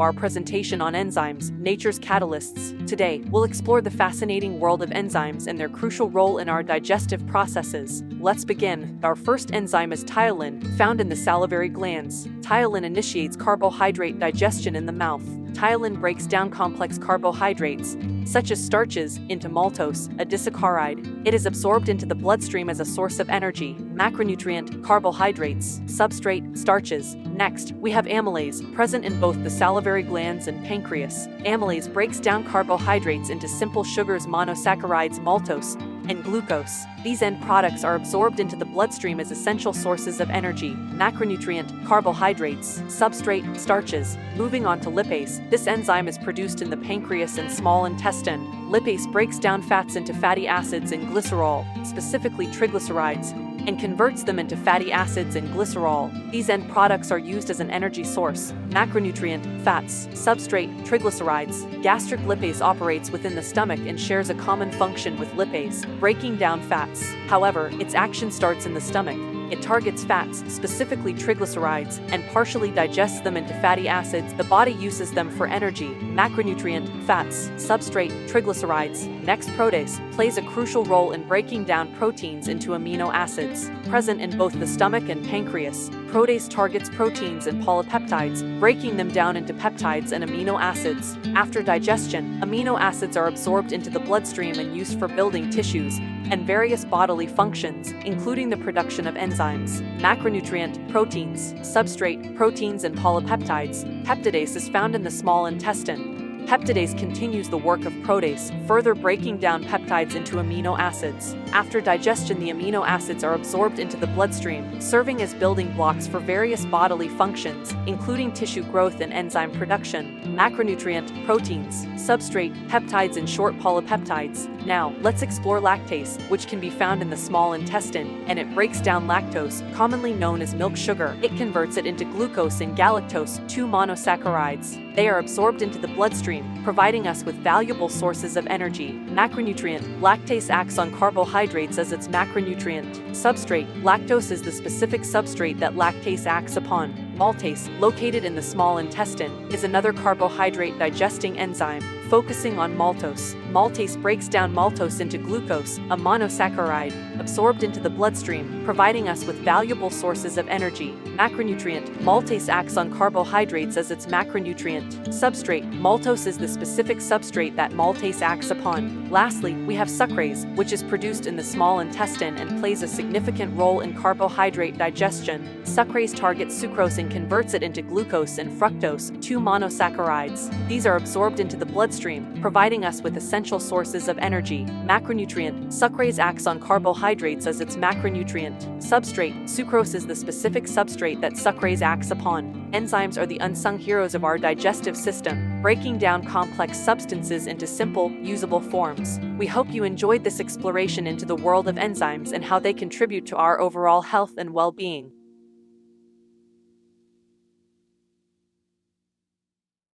our presentation on enzymes, nature's catalysts. Today, we'll explore the fascinating world of enzymes and their crucial role in our digestive processes. Let's begin. Our first enzyme is ptyalin, found in the salivary glands. Ptyalin initiates carbohydrate digestion in the mouth. Ptyalin breaks down complex carbohydrates, such as starches, into maltose, a disaccharide. It is absorbed into the bloodstream as a source of energy. Macronutrient, carbohydrates, substrate, starches. Next, we have amylase, present in both the salivary glands and pancreas. Amylase breaks down carbohydrates into simple sugars, monosaccharides, maltose, and glucose. These end products are absorbed into the bloodstream as essential sources of energy. Macronutrient, carbohydrates, substrate, starches. Moving on to lipase, this enzyme is produced in the pancreas and small intestine. Lipase breaks down fats into fatty acids and glycerol, specifically triglycerides, and converts them into fatty acids and glycerol. These end products are used as an energy source. Macronutrient, fats, substrate, triglycerides. Gastric lipase operates within the stomach and shares a common function with lipase, breaking down fats. However, its action starts in the stomach. It targets fats, specifically triglycerides, and partially digests them into fatty acids. The body uses them for energy. Macronutrient, fats, substrate, triglycerides. Next, protease plays a crucial role in breaking down proteins into amino acids. Present in both the stomach and pancreas, protease targets proteins and polypeptides, breaking them down into peptides and amino acids. After digestion, amino acids are absorbed into the bloodstream and used for building tissues and various bodily functions, including the production of enzymes. Macronutrient, proteins, substrate, proteins and polypeptides. Peptidase is found in the small intestine. Peptidase continues the work of protease, further breaking down peptides into amino acids. After digestion, the amino acids are absorbed into the bloodstream, serving as building blocks for various bodily functions, including tissue growth and enzyme production. Macronutrient, proteins, substrate, peptides and short polypeptides. Now, let's explore lactase, which can be found in the small intestine, and it breaks down lactose, commonly known as milk sugar. It converts it into glucose and galactose, two monosaccharides. They are absorbed into the bloodstream, providing us with valuable sources of energy. Macronutrient, lactase acts on carbohydrates as its macronutrient. Substrate, lactose is the specific substrate that lactase acts upon. Maltase, located in the small intestine, is another carbohydrate digesting enzyme, focusing on maltose. Maltase breaks down maltose into glucose, a monosaccharide, absorbed into the bloodstream, providing us with valuable sources of energy. Macronutrient, maltase acts on carbohydrates as its macronutrient. Substrate, maltose is the specific substrate that maltase acts upon. Lastly, we have sucrase, which is produced in the small intestine and plays a significant role in carbohydrate digestion. Sucrase targets sucrose and converts it into glucose and fructose, two monosaccharides. These are absorbed into the bloodstream, providing us with essential sources of energy. Macronutrient, sucrase acts on carbohydrates as its macronutrient. Substrate, sucrose is the specific substrate that sucrase acts upon. Enzymes are the unsung heroes of our digestive system, breaking down complex substances into simple, usable forms. We hope you enjoyed this exploration into the world of enzymes and how they contribute to our overall health and well-being.